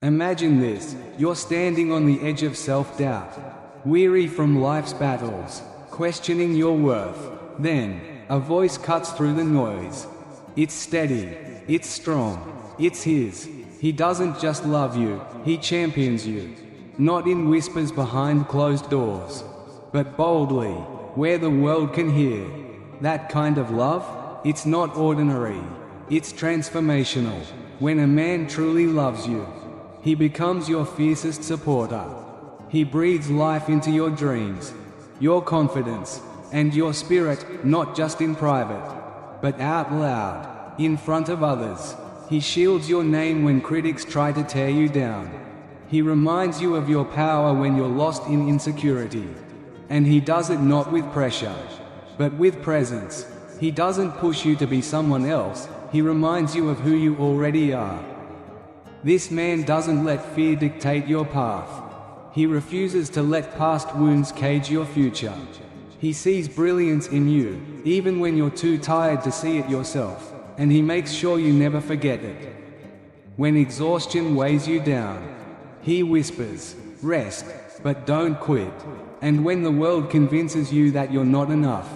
Imagine this: you're standing on the edge of self-doubt, weary from life's battles, questioning your worth. Then, a voice cuts through the noise. It's steady, it's strong, it's his. He doesn't just love you, he champions you. Not in whispers behind closed doors, but boldly, where the world can hear. That kind of love? It's not ordinary, it's transformational. When a man truly loves you, he becomes your fiercest supporter. He breathes life into your dreams, your confidence, and your spirit, not just in private, but out loud, in front of others. He shields your name when critics try to tear you down. He reminds you of your power when you're lost in insecurity. And he does it not with pressure, but with presence. He doesn't push you to be someone else, he reminds you of who you already are. This man doesn't let fear dictate your path. He refuses to let past wounds cage your future. He sees brilliance in you, even when you're too tired to see it yourself, and he makes sure you never forget it. When exhaustion weighs you down, he whispers, "Rest, but don't quit." And when the world convinces you that you're not enough,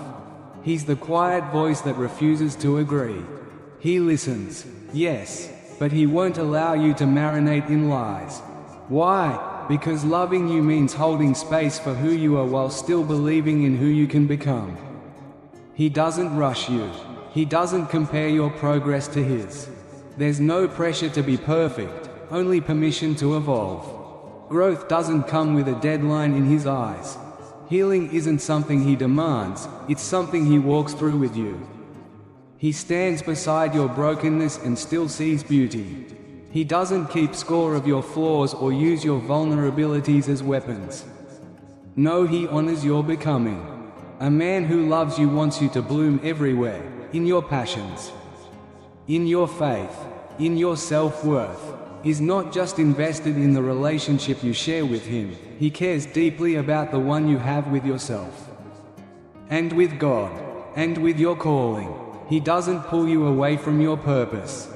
he's the quiet voice that refuses to agree. He listens, yes, but he won't allow you to marinate in lies. Why? Because loving you means holding space for who you are while still believing in who you can become. He doesn't rush you. He doesn't compare your progress to his. There's no pressure to be perfect, only permission to evolve. Growth doesn't come with a deadline in his eyes. Healing isn't something he demands, it's something he walks through with you. He stands beside your brokenness and still sees beauty. He doesn't keep score of your flaws or use your vulnerabilities as weapons. No, he honors your becoming. A man who loves you wants you to bloom everywhere, in your passions, in your faith, in your self-worth. Is not just invested in the relationship you share with him, he cares deeply about the one you have with yourself. And with God, and with your calling. He doesn't pull you away from your purpose.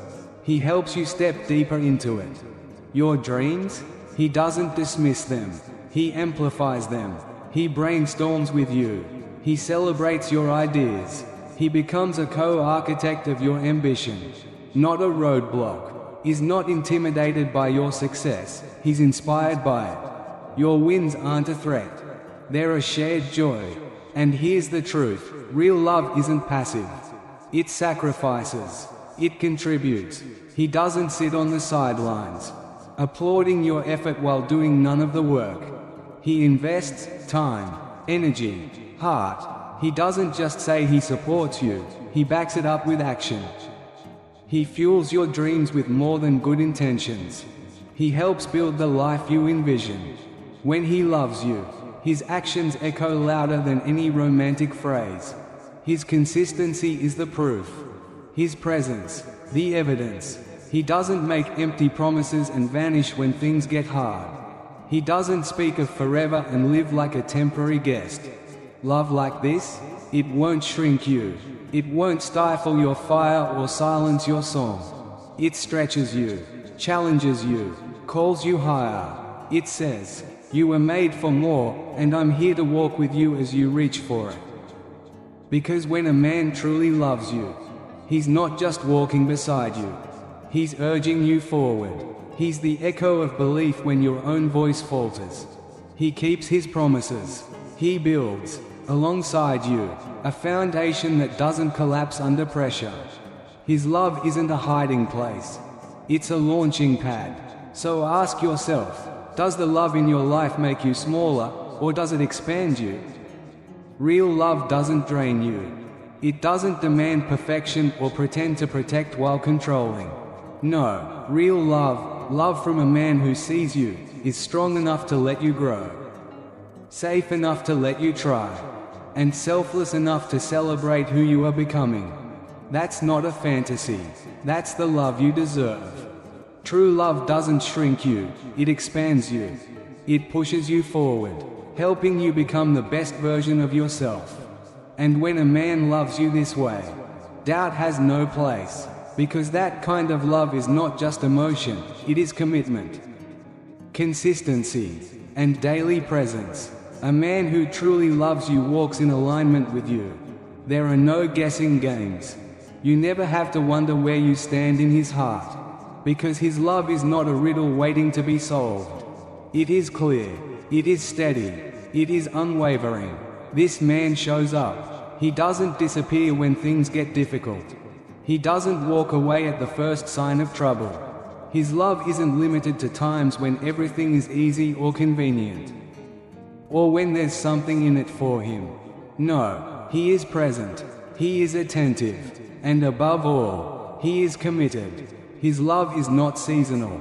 He helps you step deeper into it. Your dreams? He doesn't dismiss them. He amplifies them. He brainstorms with you. He celebrates your ideas. He becomes a co-architect of your ambition, not a roadblock. Is not intimidated by your success, he's inspired by it. Your wins aren't a threat, they're a shared joy. And here's the truth: real love isn't passive. It sacrifices, it contributes. He doesn't sit on the sidelines, applauding your effort while doing none of the work. He invests time, energy, heart. He doesn't just say he supports you, he backs it up with action. He fuels your dreams with more than good intentions. He helps build the life you envision. When he loves you, his actions echo louder than any romantic phrase. His consistency is the proof. His presence, the evidence. He doesn't make empty promises and vanish when things get hard. He doesn't speak of forever and live like a temporary guest. Love like this? It won't shrink you. It won't stifle your fire or silence your song. It stretches you, challenges you, calls you higher. It says, "You were made for more, and I'm here to walk with you as you reach for it." Because when a man truly loves you, he's not just walking beside you. He's urging you forward. He's the echo of belief when your own voice falters. He keeps his promises. He builds, alongside you, a foundation that doesn't collapse under pressure. His love isn't a hiding place. It's a launching pad. So ask yourself, does the love in your life make you smaller, or does it expand you? Real love doesn't drain you. It doesn't demand perfection or pretend to protect while controlling. No, real love, love from a man who sees you, is strong enough to let you grow, safe enough to let you try, and selfless enough to celebrate who you are becoming. That's not a fantasy. That's the love you deserve. True love doesn't shrink you, it expands you. It pushes you forward, helping you become the best version of yourself. And when a man loves you this way, doubt has no place, because that kind of love is not just emotion, it is commitment. consistency, and daily presence. A man who truly loves you walks in alignment with you. There are no guessing games. You never have to wonder where you stand in his heart, because his love is not a riddle waiting to be solved. It is clear, it is steady, it is unwavering. This man shows up. He doesn't disappear when things get difficult. He doesn't walk away at the first sign of trouble. His love isn't limited to times when everything is easy or convenient, or when there's something in it for him. No, he is present, he is attentive, and above all, he is committed. His love is not seasonal.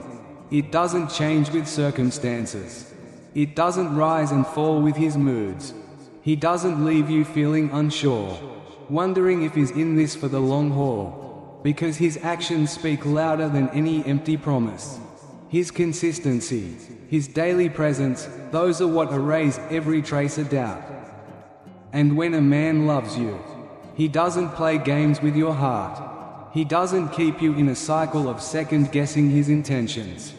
It doesn't change with circumstances. It doesn't rise and fall with his moods. He doesn't leave you feeling unsure, wondering if he's in this for the long haul, because his actions speak louder than any empty promise. His consistency, his daily presence, those are what erase every trace of doubt. And when a man loves you, he doesn't play games with your heart. He doesn't keep you in a cycle of second-guessing his intentions.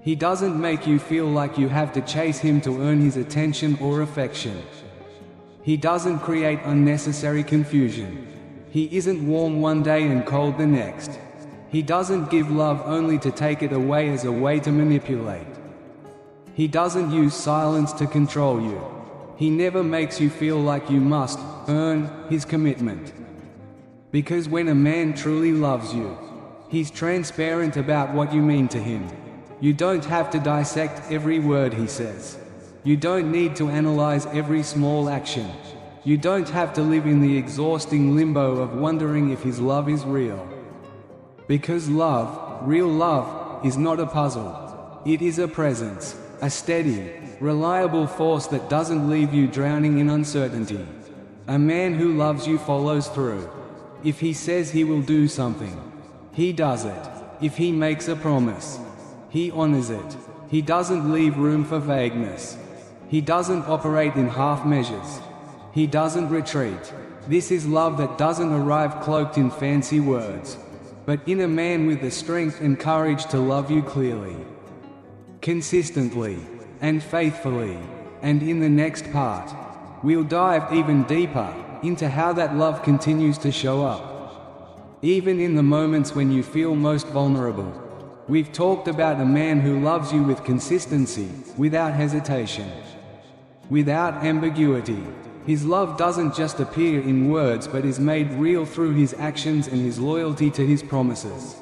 He doesn't make you feel like you have to chase him to earn his attention or affection. He doesn't create unnecessary confusion. He isn't warm one day and cold the next. He doesn't give love only to take it away as a way to manipulate. He doesn't use silence to control you. He never makes you feel like you must earn his commitment. Because when a man truly loves you, he's transparent about what you mean to him. You don't have to dissect every word he says. You don't need to analyze every small action. You don't have to live in the exhausting limbo of wondering if his love is real. Because love, real love, is not a puzzle. It is a presence, a steady, reliable force that doesn't leave you drowning in uncertainty. A man who loves you follows through. If he says he will do something, he does it. If he makes a promise, he honors it. He doesn't leave room for vagueness. He doesn't operate in half measures. He doesn't retreat. This is love that doesn't arrive cloaked in fancy words, but in a man with the strength and courage to love you clearly, consistently, and faithfully. And in the next part, we'll dive even deeper into how that love continues to show up, even in the moments when you feel most vulnerable. We've talked about a man who loves you with consistency, without hesitation, without ambiguity. His love doesn't just appear in words but is made real through his actions and his loyalty to his promises.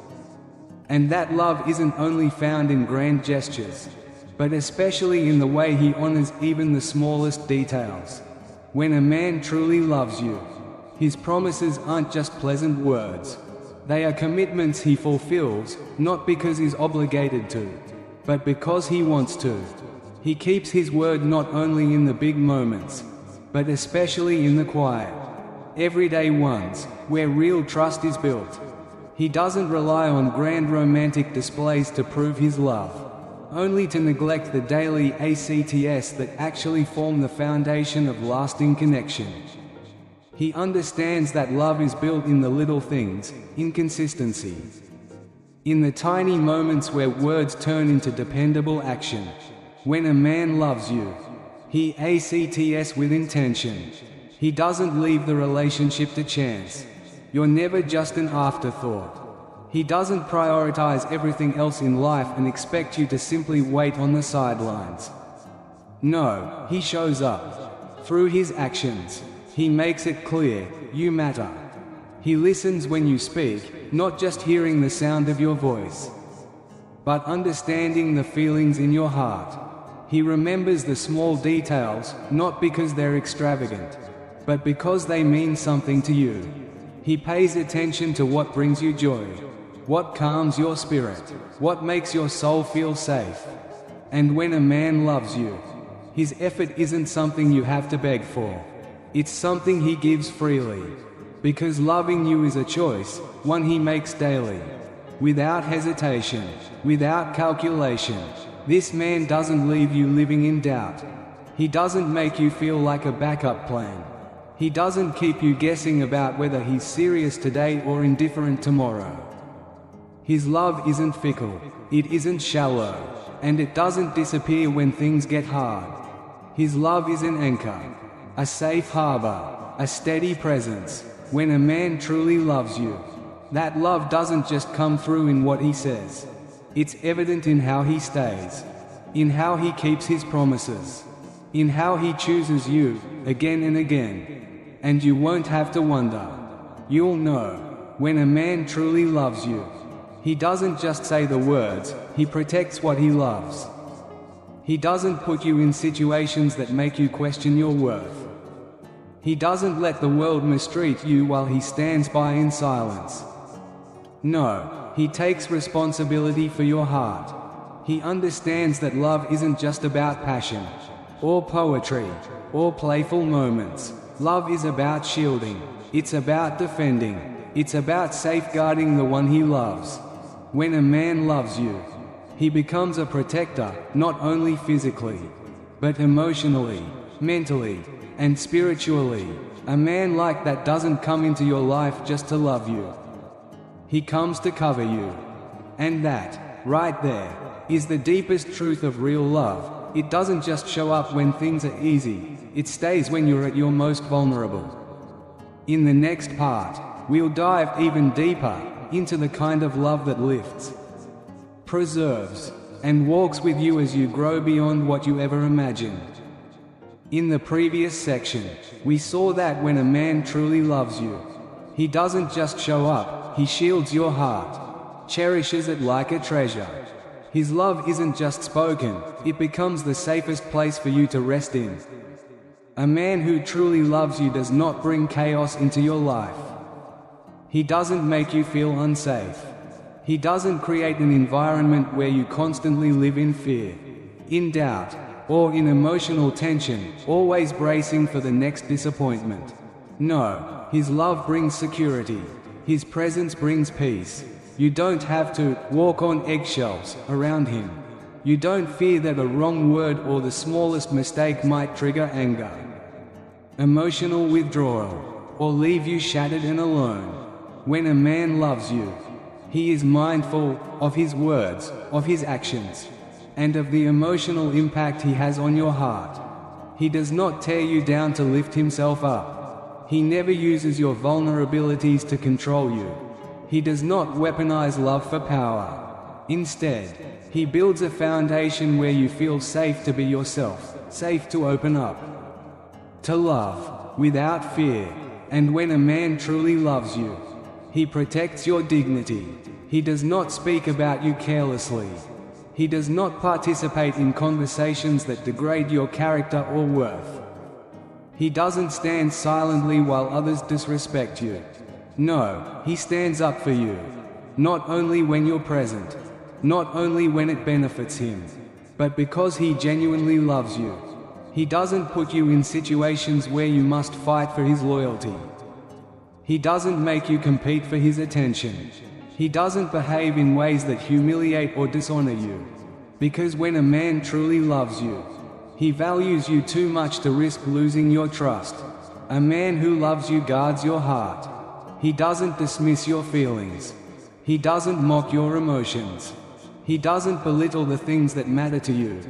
And that love isn't only found in grand gestures, but especially in the way he honors even the smallest details. When a man truly loves you, his promises aren't just pleasant words. They are commitments he fulfills, not because he's obligated to, but because he wants to. He keeps his word not only in the big moments, but especially in the quiet, everyday ones, where real trust is built. He doesn't rely on grand romantic displays to prove his love, only to neglect the daily acts that actually form the foundation of lasting connection. He understands that love is built in the little things, in consistency, in the tiny moments where words turn into dependable action. When a man loves you, he acts with intention. He doesn't leave the relationship to chance. You're never just an afterthought. He doesn't prioritize everything else in life and expect you to simply wait on the sidelines. No, he shows up. Through his actions, he makes it clear, you matter. He listens when you speak, not just hearing the sound of your voice, but understanding the feelings in your heart. He remembers the small details, not because they're extravagant, but because they mean something to you. He pays attention to what brings you joy, what calms your spirit, what makes your soul feel safe. And when a man loves you, his effort isn't something you have to beg for. It's something he gives freely. Because loving you is a choice, one he makes daily, without hesitation, without calculation. This man doesn't leave you living in doubt. He doesn't make you feel like a backup plan. He doesn't keep you guessing about whether he's serious today or indifferent tomorrow. His love isn't fickle, it isn't shallow, and it doesn't disappear when things get hard. His love is an anchor, a safe harbor, a steady presence. When a man truly loves you, that love doesn't just come through in what he says. It's evident in how he stays, in how he keeps his promises, in how he chooses you again and again. And you won't have to wonder. You'll know when a man truly loves you. He doesn't just say the words, he protects what he loves. He doesn't put you in situations that make you question your worth. He doesn't let the world mistreat you while he stands by in silence. No, he takes responsibility for your heart. He understands that love isn't just about passion, or poetry, or playful moments. Love is about shielding, it's about defending, it's about safeguarding the one he loves. When a man loves you, he becomes a protector, not only physically, but emotionally, mentally, and spiritually. A man like that doesn't come into your life just to love you. He comes to cover you. And that, right there, is the deepest truth of real love. It doesn't just show up when things are easy, it stays when you're at your most vulnerable. In the next part, we'll dive even deeper into the kind of love that lifts, preserves, and walks with you as you grow beyond what you ever imagined. In the previous section, we saw that when a man truly loves you, he doesn't just show up, he shields your heart, cherishes it like a treasure. His love isn't just spoken, it becomes the safest place for you to rest in. A man who truly loves you does not bring chaos into your life. He doesn't make you feel unsafe. He doesn't create an environment where you constantly live in fear, in doubt, or in emotional tension, always bracing for the next disappointment. No, his love brings security. His presence brings peace. You don't have to walk on eggshells around him. You don't fear that a wrong word or the smallest mistake might trigger anger, emotional withdrawal, or leave you shattered and alone. When a man loves you, he is mindful of his words, of his actions, and of the emotional impact he has on your heart. He does not tear you down to lift himself up. He never uses your vulnerabilities to control you. He does not weaponize love for power. Instead, he builds a foundation where you feel safe to be yourself, safe to open up, to love, without fear. And when a man truly loves you, he protects your dignity. He does not speak about you carelessly. He does not participate in conversations that degrade your character or worth. He doesn't stand silently while others disrespect you. No, he stands up for you. Not only when you're present, not only when it benefits him, but because he genuinely loves you. He doesn't put you in situations where you must fight for his loyalty. He doesn't make you compete for his attention. He doesn't behave in ways that humiliate or dishonor you. Because when a man truly loves you, he values you too much to risk losing your trust. A man who loves you guards your heart. He doesn't dismiss your feelings. He doesn't mock your emotions. He doesn't belittle the things that matter to you.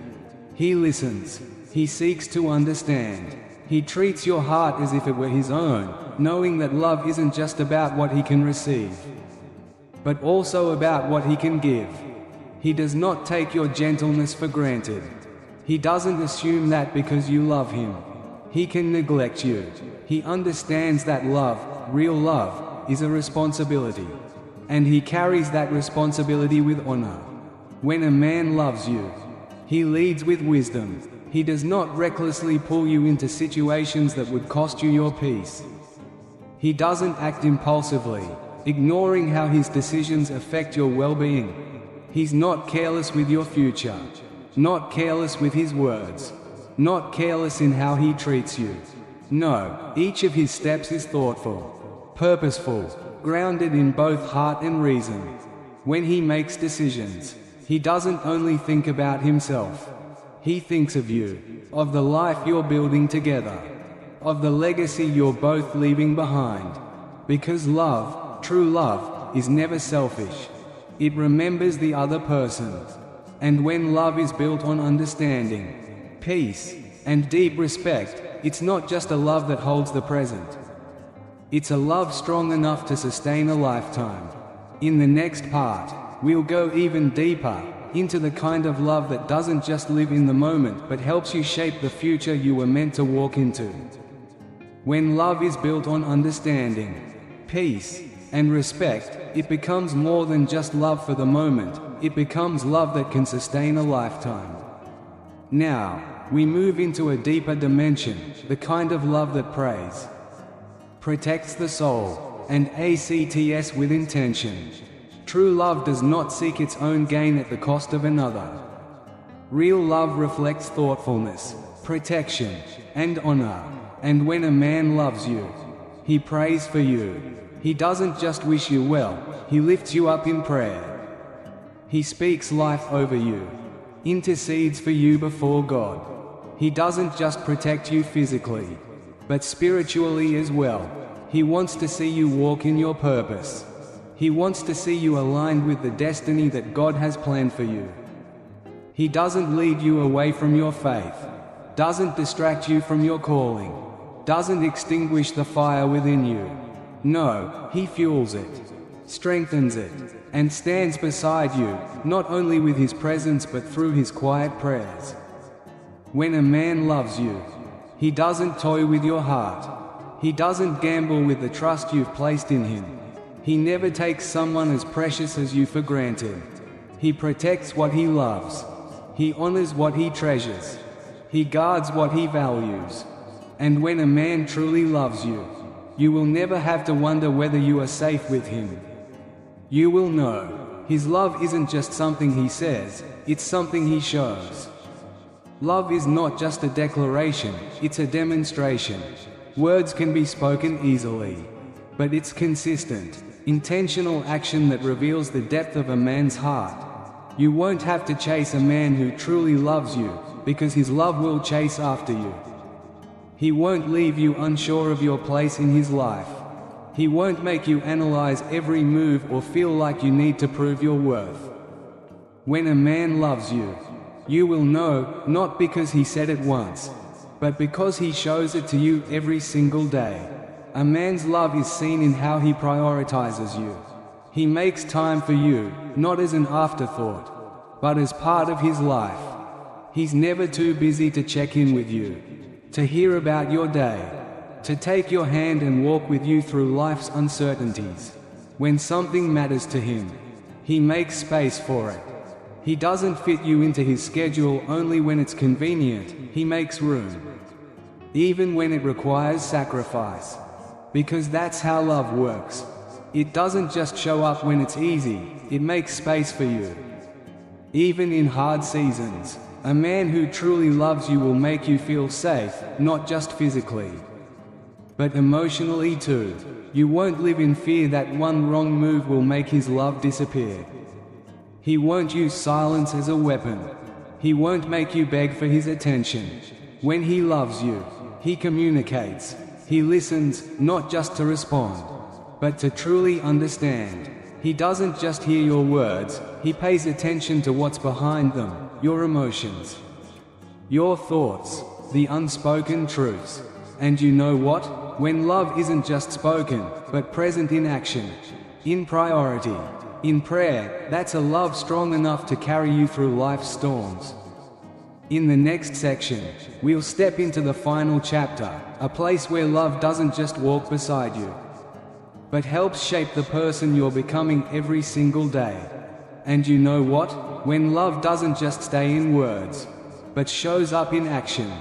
He listens. He seeks to understand. He treats your heart as if it were his own, knowing that love isn't just about what he can receive, but also about what he can give. He does not take your gentleness for granted. He doesn't assume that because you love him, he can neglect you. He understands that love, real love, is a responsibility, and he carries that responsibility with honor. When a man loves you, he leads with wisdom. He does not recklessly pull you into situations that would cost you your peace. He doesn't act impulsively, ignoring how his decisions affect your well-being. He's not careless with your future, not careless with his words, not careless in how he treats you. No, each of his steps is thoughtful, purposeful, grounded in both heart and reason. When he makes decisions, he doesn't only think about himself. He thinks of you, of the life you're building together, of the legacy you're both leaving behind. Because love, true love, is never selfish. It remembers the other person. And when love is built on understanding, peace, and deep respect, it's not just a love that holds the present. It's a love strong enough to sustain a lifetime. In the next part, we'll go even deeper into the kind of love that doesn't just live in the moment but helps you shape the future you were meant to walk into. When love is built on understanding, peace, and respect, it becomes more than just love for the moment, it becomes love that can sustain a lifetime. Now, we move into a deeper dimension, the kind of love that prays, protects the soul, and acts with intention. True love does not seek its own gain at the cost of another. Real love reflects thoughtfulness, protection, and honor. And when a man loves you, he prays for you. He doesn't just wish you well, he lifts you up in prayer. He speaks life over you, intercedes for you before God. He doesn't just protect you physically, but spiritually as well. He wants to see you walk in your purpose. He wants to see you aligned with the destiny that God has planned for you. He doesn't lead you away from your faith, doesn't distract you from your calling, doesn't extinguish the fire within you. No, he fuels it, strengthens it, and stands beside you, not only with his presence but through his quiet prayers. When a man loves you, he doesn't toy with your heart. He doesn't gamble with the trust you've placed in him. He never takes someone as precious as you for granted. He protects what he loves. He honors what he treasures. He guards what he values. And when a man truly loves you, you will never have to wonder whether you are safe with him. You will know, his love isn't just something he says, it's something he shows. Love is not just a declaration, it's a demonstration. Words can be spoken easily, but it's consistent, intentional action that reveals the depth of a man's heart. You won't have to chase a man who truly loves you, because his love will chase after you. He won't leave you unsure of your place in his life. He won't make you analyze every move or feel like you need to prove your worth. When a man loves you, you will know, not because he said it once, but because he shows it to you every single day. A man's love is seen in how he prioritizes you. He makes time for you, not as an afterthought, but as part of his life. He's never too busy to check in with you, to hear about your day, to take your hand and walk with you through life's uncertainties. When something matters to him, he makes space for it. He doesn't fit you into his schedule only when it's convenient, he makes room, even when it requires sacrifice. Because that's how love works. It doesn't just show up when it's easy, it makes space for you. Even in hard seasons, a man who truly loves you will make you feel safe, not just physically, but emotionally too. You won't live in fear that one wrong move will make his love disappear. He won't use silence as a weapon. He won't make you beg for his attention. When he loves you, he communicates. He listens, not just to respond, but to truly understand. He doesn't just hear your words, he pays attention to what's behind them, your emotions, your thoughts, the unspoken truths. And you know what? When love isn't just spoken, but present in action, in priority, in prayer, that's a love strong enough to carry you through life's storms. In the next section, we'll step into the final chapter, a place where love doesn't just walk beside you, but helps shape the person you're becoming every single day. And you know what? When love doesn't just stay in words, but shows up in action,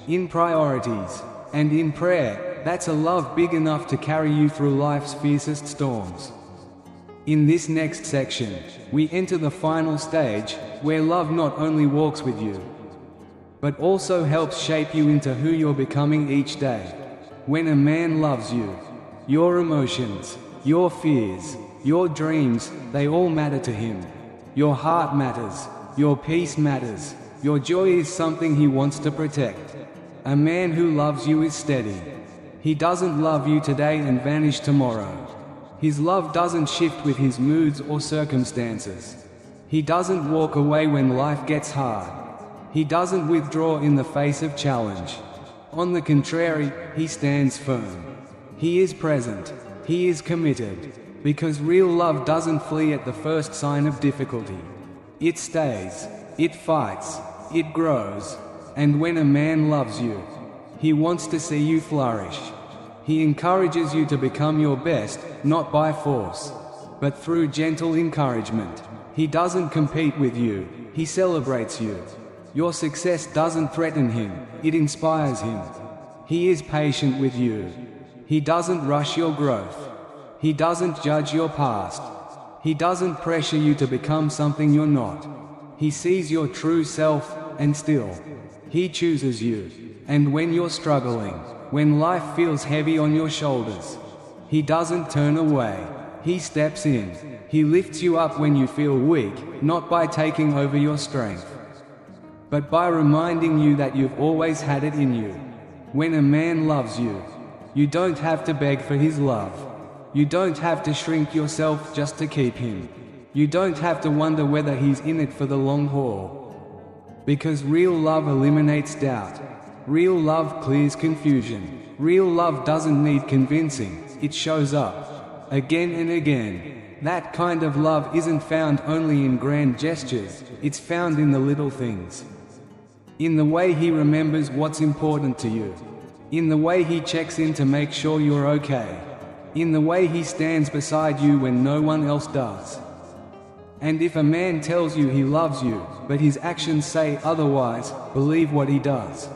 in priorities, and in prayer, that's a love big enough to carry you through life's fiercest storms. In this next section, we enter the final stage, where love not only walks with you, but also helps shape you into who you're becoming each day. When a man loves you, your emotions, your fears, your dreams, they all matter to him. Your heart matters, your peace matters, your joy is something he wants to protect. A man who loves you is steady. He doesn't love you today and vanish tomorrow. His love doesn't shift with his moods or circumstances. He doesn't walk away when life gets hard. He doesn't withdraw in the face of challenge. On the contrary, he stands firm. He is present. He is committed. Because real love doesn't flee at the first sign of difficulty. It stays. It fights. It grows. And when a man loves you, he wants to see you flourish. He encourages you to become your best, not by force, but through gentle encouragement. He doesn't compete with you, he celebrates you. Your success doesn't threaten him, it inspires him. He is patient with you. He doesn't rush your growth. He doesn't judge your past. He doesn't pressure you to become something you're not. He sees your true self, and still, he chooses you. And when you're struggling, when life feels heavy on your shoulders, he doesn't turn away. He steps in. He lifts you up when you feel weak, not by taking over your strength, but by reminding you that you've always had it in you. When a man loves you, you don't have to beg for his love. You don't have to shrink yourself just to keep him. You don't have to wonder whether he's in it for the long haul. Because real love eliminates doubt. Real love clears confusion. Real love doesn't need convincing, it shows up. Again and again. That kind of love isn't found only in grand gestures, it's found in the little things. In the way he remembers what's important to you. In the way he checks in to make sure you're okay. In the way he stands beside you when no one else does. And if a man tells you he loves you, but his actions say otherwise, believe what he does.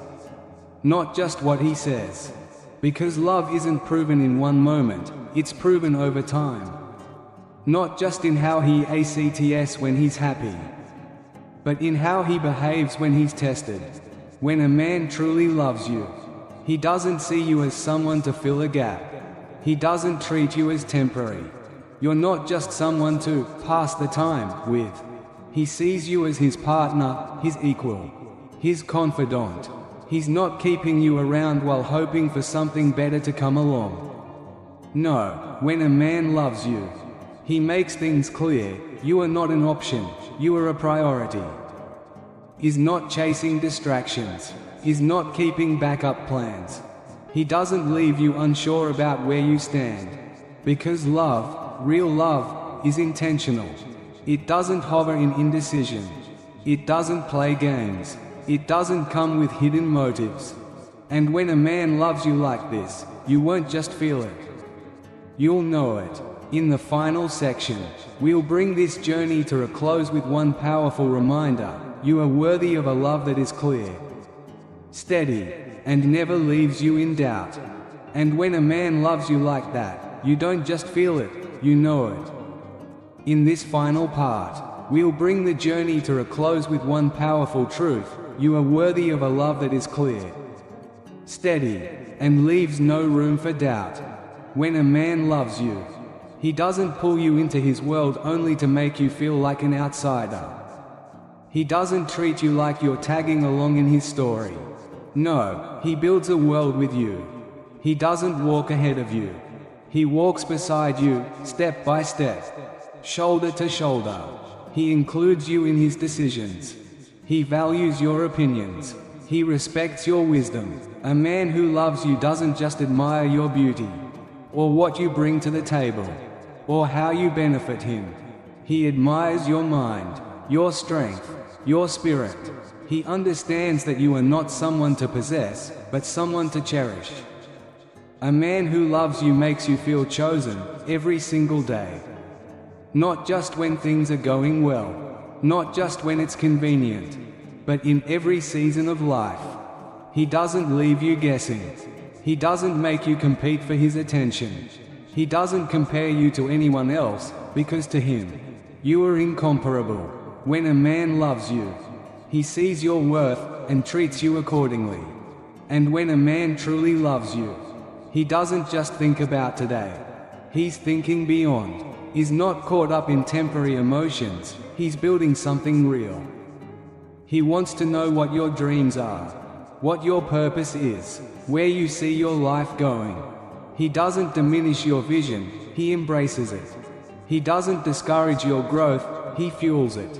Not just what he says. Because love isn't proven in one moment, it's proven over time. Not just in how he acts when he's happy, but in how he behaves when he's tested. When a man truly loves you, he doesn't see you as someone to fill a gap. He doesn't treat you as temporary. You're not just someone to pass the time with. He sees you as his partner, his equal, his confidant. He's not keeping you around while hoping for something better to come along. No, when a man loves you, he makes things clear. You are not an option, you are a priority. Is not chasing distractions. Is not keeping backup plans. He doesn't leave you unsure about where you stand. Because love, real love, is intentional. It doesn't hover in indecision. It doesn't play games. It doesn't come with hidden motives. And when a man loves you like this, you won't just feel it. You'll know it. In the final section, we'll bring this journey to a close with one powerful reminder: you are worthy of a love that is clear, steady, and never leaves you in doubt. And when a man loves you like that, you don't just feel it, you know it. In this final part, we'll bring the journey to a close with one powerful truth: you are worthy of a love that is clear, steady, and leaves no room for doubt. When a man loves you, he doesn't pull you into his world only to make you feel like an outsider. He doesn't treat you like you're tagging along in his story. No, he builds a world with you. He doesn't walk ahead of you. He walks beside you, step by step, shoulder to shoulder. He includes you in his decisions. He values your opinions. He respects your wisdom. A man who loves you doesn't just admire your beauty, or what you bring to the table, or how you benefit him. He admires your mind, your strength, your spirit. He understands that you are not someone to possess, but someone to cherish. A man who loves you makes you feel chosen every single day. Not just when things are going well, not just when it's convenient, but in every season of life. He doesn't leave you guessing. He doesn't make you compete for his attention. He doesn't compare you to anyone else, because to him, you are incomparable. When a man loves you, he sees your worth and treats you accordingly. And when a man truly loves you, he doesn't just think about today. He's thinking beyond. He's not caught up in temporary emotions, he's building something real. He wants to know what your dreams are, what your purpose is, where you see your life going. He doesn't diminish your vision, he embraces it. He doesn't discourage your growth, he fuels it.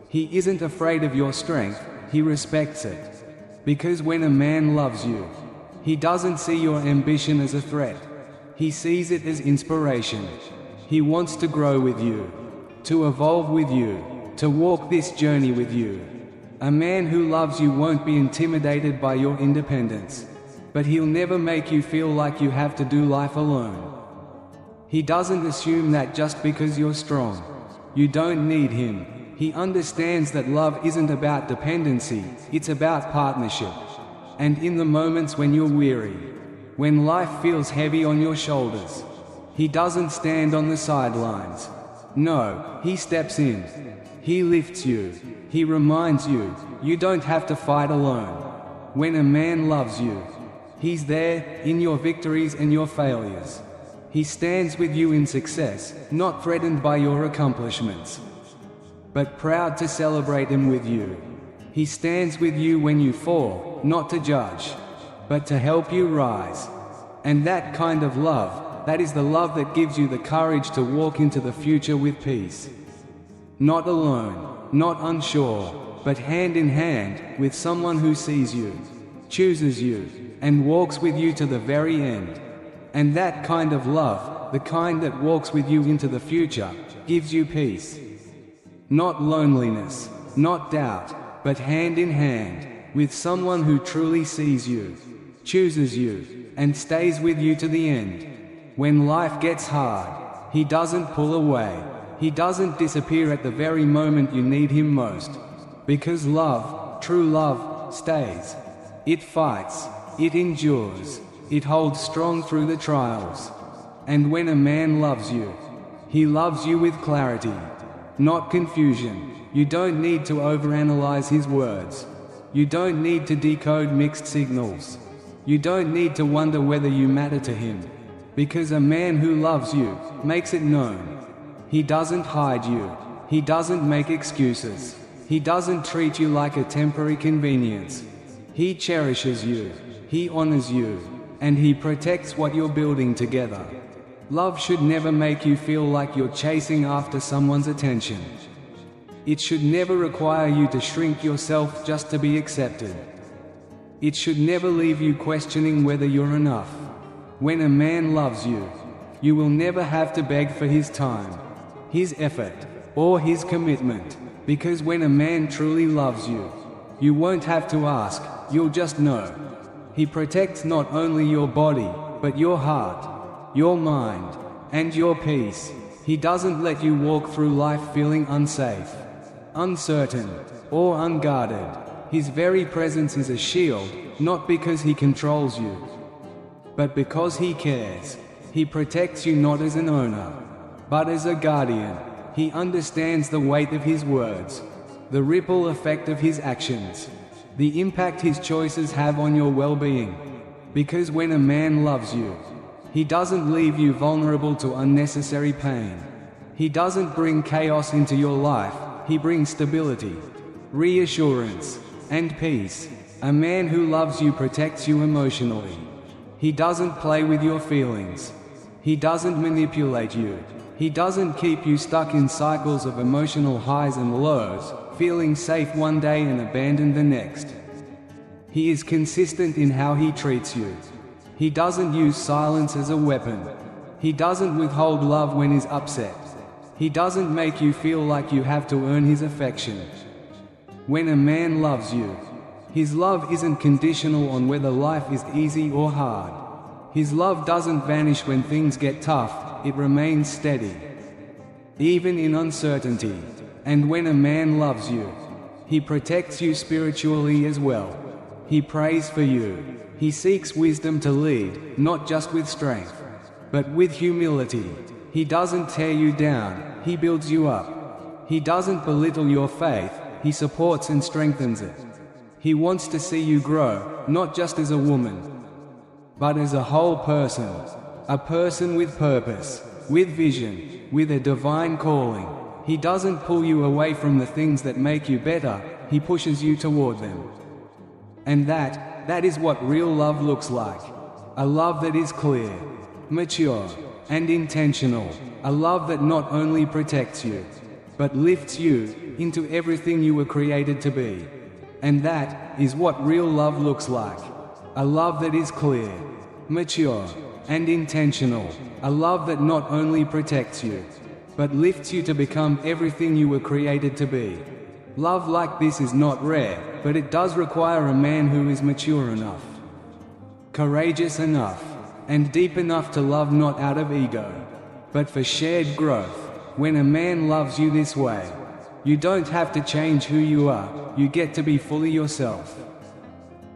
He isn't afraid of your strength, he respects it. Because when a man loves you, he doesn't see your ambition as a threat. He sees it as inspiration. He wants to grow with you, to evolve with you, to walk this journey with you. A man who loves you won't be intimidated by your independence, but he'll never make you feel like you have to do life alone. He doesn't assume that just because you're strong, you don't need him. He understands that love isn't about dependency, it's about partnership. And in the moments when you're weary, when life feels heavy on your shoulders, he doesn't stand on the sidelines. No, he steps in. He lifts you. He reminds you, you don't have to fight alone. When a man loves you, he's there, in your victories and your failures. He stands with you in success, not threatened by your accomplishments, but proud to celebrate them with you. He stands with you when you fall, not to judge, but to help you rise. And that kind of love, that is the love that gives you the courage to walk into the future with peace. Not alone, not unsure, but hand in hand, with someone who sees you, chooses you, and walks with you to the very end. And that kind of love, the kind that walks with you into the future, gives you peace. Not loneliness, not doubt, but hand in hand, with someone who truly sees you, chooses you, and stays with you to the end. When life gets hard, he doesn't pull away. He doesn't disappear at the very moment you need him most. Because love, true love, stays. It fights, it endures, it holds strong through the trials. And when a man loves you, he loves you with clarity, not confusion. You don't need to overanalyze his words. You don't need to decode mixed signals. You don't need to wonder whether you matter to him. Because a man who loves you makes it known. He doesn't hide you. He doesn't make excuses. He doesn't treat you like a temporary convenience. He cherishes you. He honors you. And he protects what you're building together. Love should never make you feel like you're chasing after someone's attention. It should never require you to shrink yourself just to be accepted. It should never leave you questioning whether you're enough. When a man loves you, you will never have to beg for his time, his effort, or his commitment. Because when a man truly loves you, you won't have to ask, you'll just know. He protects not only your body, but your heart, your mind, and your peace. He doesn't let you walk through life feeling unsafe, uncertain, or unguarded. His very presence is a shield, not because he controls you, but because he cares. He protects you not as an owner, but as a guardian. He understands the weight of his words, the ripple effect of his actions, the impact his choices have on your well-being. Because when a man loves you, he doesn't leave you vulnerable to unnecessary pain. He doesn't bring chaos into your life, he brings stability, reassurance, and peace. A man who loves you protects you emotionally. He doesn't play with your feelings. He doesn't manipulate you. He doesn't keep you stuck in cycles of emotional highs and lows, feeling safe one day and abandoned the next. He is consistent in how he treats you. He doesn't use silence as a weapon. He doesn't withhold love when he's upset. He doesn't make you feel like you have to earn his affection. When a man loves you, his love isn't conditional on whether life is easy or hard. His love doesn't vanish when things get tough, it remains steady, even in uncertainty. And when a man loves you, he protects you spiritually as well. He prays for you. He seeks wisdom to lead, not just with strength, but with humility. He doesn't tear you down, he builds you up. He doesn't belittle your faith, he supports and strengthens it. He wants to see you grow, not just as a woman, but as a whole person. A person with purpose, with vision, with a divine calling. He doesn't pull you away from the things that make you better, he pushes you toward them. And that is what real love looks like. A love that is clear, mature, and intentional, a love that not only protects you, but lifts you into everything you were created to be. And that is what real love looks like. A love that is clear, mature, and intentional, a love that not only protects you, but lifts you to become everything you were created to be. Love like this is not rare, but it does require a man who is mature enough, courageous enough, and deep enough to love not out of ego, but for shared growth. When a man loves you this way, you don't have to change who you are, you get to be fully yourself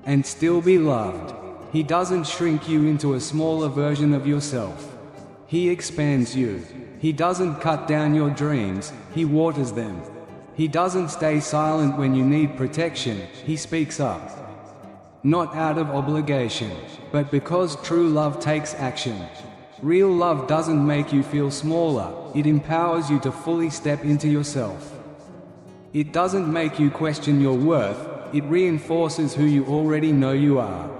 and still be loved. He doesn't shrink you into a smaller version of yourself. He expands you. He doesn't cut down your dreams, he waters them. He doesn't stay silent when you need protection, he speaks up. Not out of obligation, but because true love takes action. Real love doesn't make you feel smaller, it empowers you to fully step into yourself. It doesn't make you question your worth, it reinforces who you already know you are.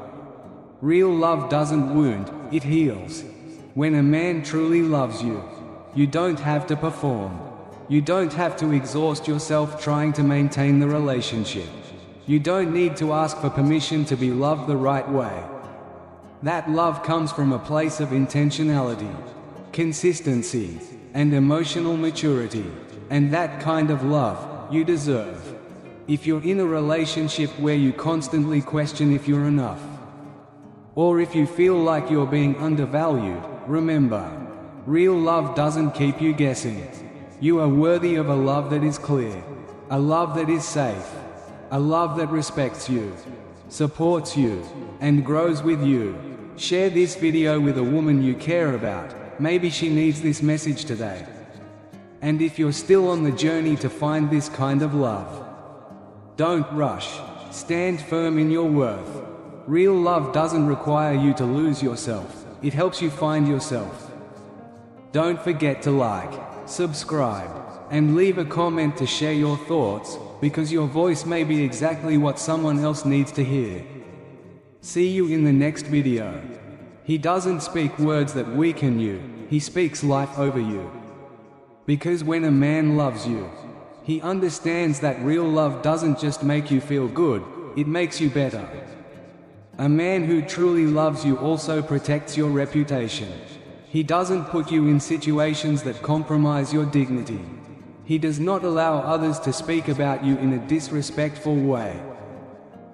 Real love doesn't wound, it heals. When a man truly loves you, you don't have to perform. You don't have to exhaust yourself trying to maintain the relationship. You don't need to ask for permission to be loved the right way. That love comes from a place of intentionality, consistency, and emotional maturity. And that kind of love, you deserve. If you're in a relationship where you constantly question if you're enough, or if you feel like you're being undervalued, remember, real love doesn't keep you guessing. You are worthy of a love that is clear, a love that is safe, a love that respects you, supports you, and grows with you. Share this video with a woman you care about, maybe she needs this message today. And if you're still on the journey to find this kind of love, don't rush, stand firm in your worth. Real love doesn't require you to lose yourself, it helps you find yourself. Don't forget to like, subscribe, and leave a comment to share your thoughts, because your voice may be exactly what someone else needs to hear. See you in the next video. He doesn't speak words that weaken you, he speaks life over you. Because when a man loves you, he understands that real love doesn't just make you feel good, it makes you better. A man who truly loves you also protects your reputation. He doesn't put you in situations that compromise your dignity. He does not allow others to speak about you in a disrespectful way.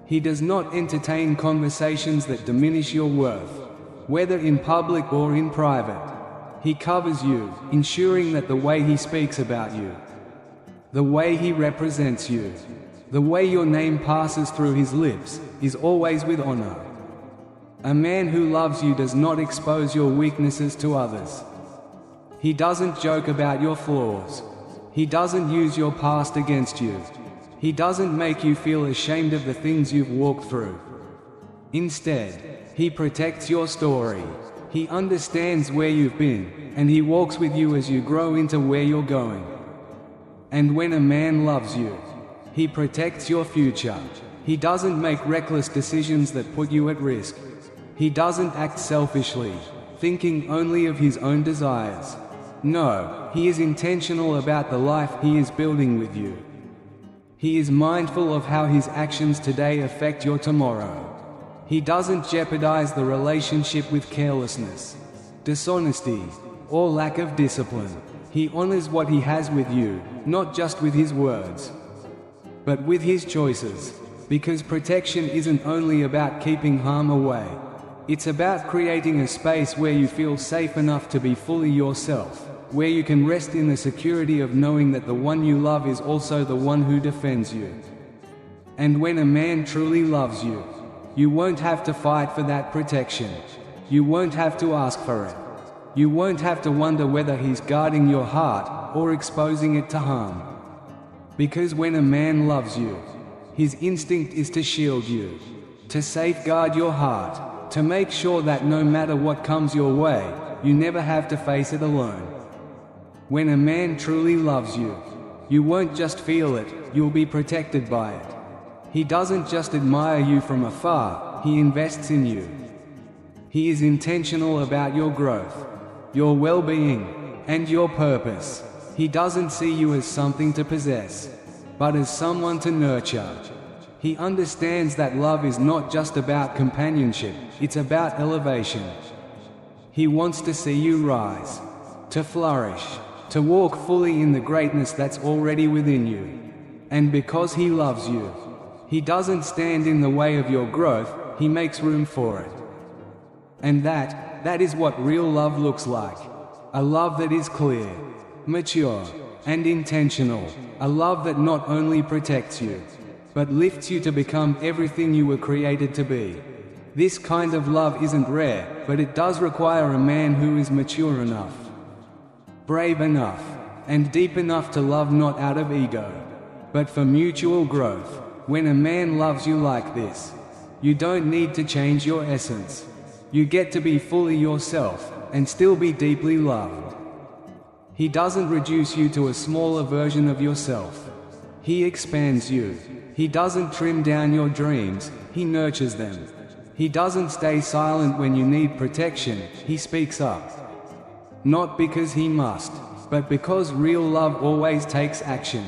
He does not entertain conversations that diminish your worth, whether in public or in private. He covers you, ensuring that the way he speaks about you, the way he represents you, the way your name passes through his lips, is always with honor. A man who loves you does not expose your weaknesses to others. He doesn't joke about your flaws. He doesn't use your past against you. He doesn't make you feel ashamed of the things you've walked through. Instead, he protects your story. He understands where you've been, and he walks with you as you grow into where you're going. And when a man loves you, he protects your future. He doesn't make reckless decisions that put you at risk. He doesn't act selfishly, thinking only of his own desires. No, he is intentional about the life he is building with you. He is mindful of how his actions today affect your tomorrow. He doesn't jeopardize the relationship with carelessness, dishonesty, or lack of discipline. He honors what he has with you, not just with his words, but with his choices. Because protection isn't only about keeping harm away. It's about creating a space where you feel safe enough to be fully yourself, where you can rest in the security of knowing that the one you love is also the one who defends you. And when a man truly loves you, you won't have to fight for that protection. You won't have to ask for it. You won't have to wonder whether he's guarding your heart or exposing it to harm. Because when a man loves you, his instinct is to shield you, to safeguard your heart, to make sure that no matter what comes your way, you never have to face it alone. When a man truly loves you, you won't just feel it, you'll be protected by it. He doesn't just admire you from afar, he invests in you. He is intentional about your growth. your well-being, and your purpose. He doesn't see you as something to possess, but as someone to nurture. He understands that love is not just about companionship, it's about elevation. He wants to see you rise, to flourish, to walk fully in the greatness that's already within you. And because he loves you, he doesn't stand in the way of your growth, he makes room for it. And that is what real love looks like. A love that is clear, mature, and intentional. A love that not only protects you, but lifts you to become everything you were created to be. This kind of love isn't rare, but it does require a man who is mature enough, brave enough, and deep enough to love not out of ego, but for mutual growth. When a man loves you like this, you don't need to change your essence. You get to be fully yourself, and still be deeply loved. He doesn't reduce you to a smaller version of yourself. He expands you. He doesn't trim down your dreams, he nurtures them. He doesn't stay silent when you need protection, he speaks up. Not because he must, but because real love always takes action.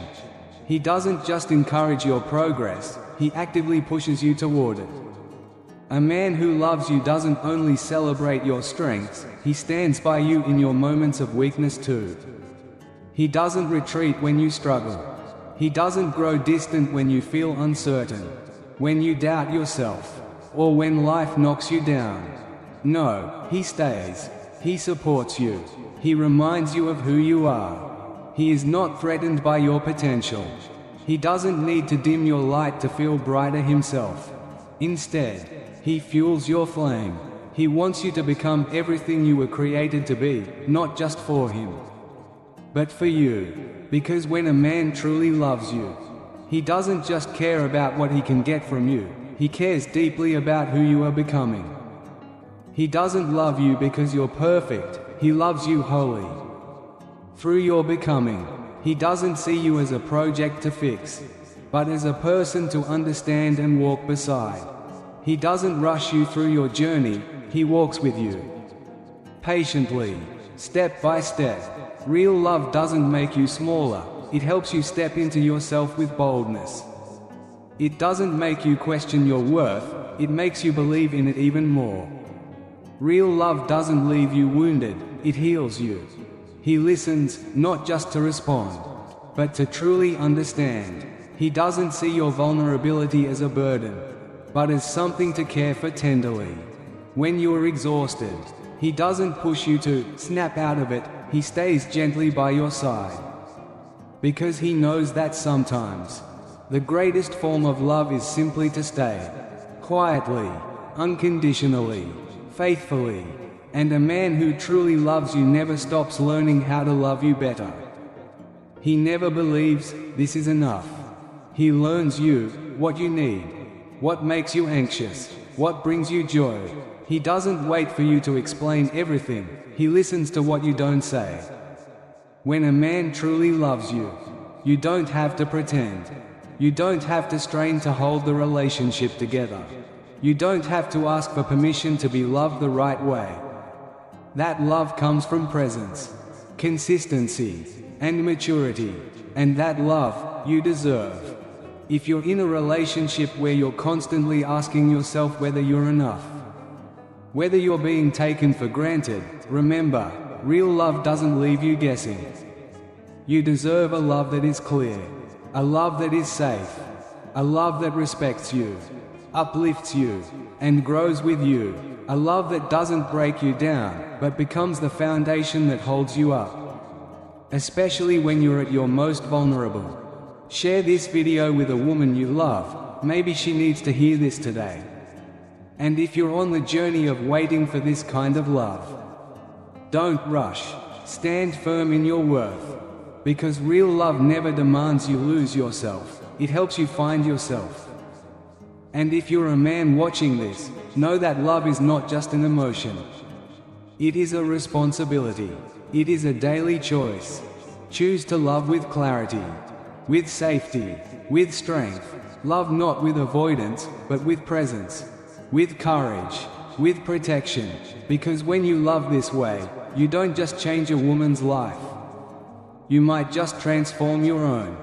He doesn't just encourage your progress, he actively pushes you toward it. A man who loves you doesn't only celebrate your strengths, he stands by you in your moments of weakness too. He doesn't retreat when you struggle. He doesn't grow distant when you feel uncertain, when you doubt yourself, or when life knocks you down. No, he stays. He supports you. He reminds you of who you are. He is not threatened by your potential. He doesn't need to dim your light to feel brighter himself. Instead, he fuels your flame. He wants you to become everything you were created to be, not just for him, but for you. Because when a man truly loves you, he doesn't just care about what he can get from you, he cares deeply about who you are becoming. He doesn't love you because you're perfect, he loves you wholly. Through your becoming, he doesn't see you as a project to fix, but as a person to understand and walk beside. He doesn't rush you through your journey, he walks with you. Patiently, step by step. Real love doesn't make you smaller, it helps you step into yourself with boldness. It doesn't make you question your worth, it makes you believe in it even more. Real love doesn't leave you wounded, it heals you. He listens, not just to respond, but to truly understand. He doesn't see your vulnerability as a burden, but as something to care for tenderly. When you are exhausted, he doesn't push you to snap out of it, he stays gently by your side. Because he knows that sometimes, the greatest form of love is simply to stay, quietly, unconditionally, faithfully. And a man who truly loves you never stops learning how to love you better. He never believes, this is enough. He learns you, what you need, what makes you anxious, what brings you joy. He doesn't wait for you to explain everything, he listens to what you don't say. When a man truly loves you, you don't have to pretend. You don't have to strain to hold the relationship together. You don't have to ask for permission to be loved the right way. That love comes from presence, consistency, and maturity, and that love you deserve. If you're in a relationship where you're constantly asking yourself whether you're enough, whether you're being taken for granted, remember, real love doesn't leave you guessing. You deserve a love that is clear, a love that is safe, a love that respects you, uplifts you, and grows with you, a love that doesn't break you down, but becomes the foundation that holds you up. Especially when you're at your most vulnerable. Share this video with a woman you love, maybe she needs to hear this today. And if you're on the journey of waiting for this kind of love, don't rush, stand firm in your worth. Because real love never demands you lose yourself, it helps you find yourself. And if you're a man watching this, know that love is not just an emotion. It is a responsibility. It is a daily choice. Choose to love with clarity, with safety, with strength. Love not with avoidance, but with presence, with courage, with protection. Because when you love this way, you don't just change a woman's life. You might just transform your own.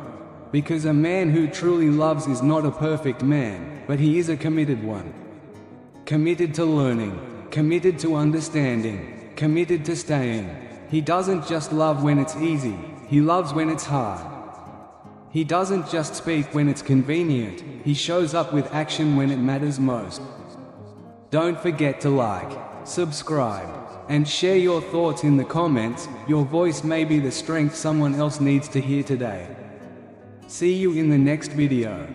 Because a man who truly loves is not a perfect man, but he is a committed one. Committed to learning, committed to understanding, committed to staying. He doesn't just love when it's easy, he loves when it's hard. He doesn't just speak when it's convenient, he shows up with action when it matters most. Don't forget to like, subscribe, and share your thoughts in the comments. Your voice may be the strength someone else needs to hear today. See you in the next video.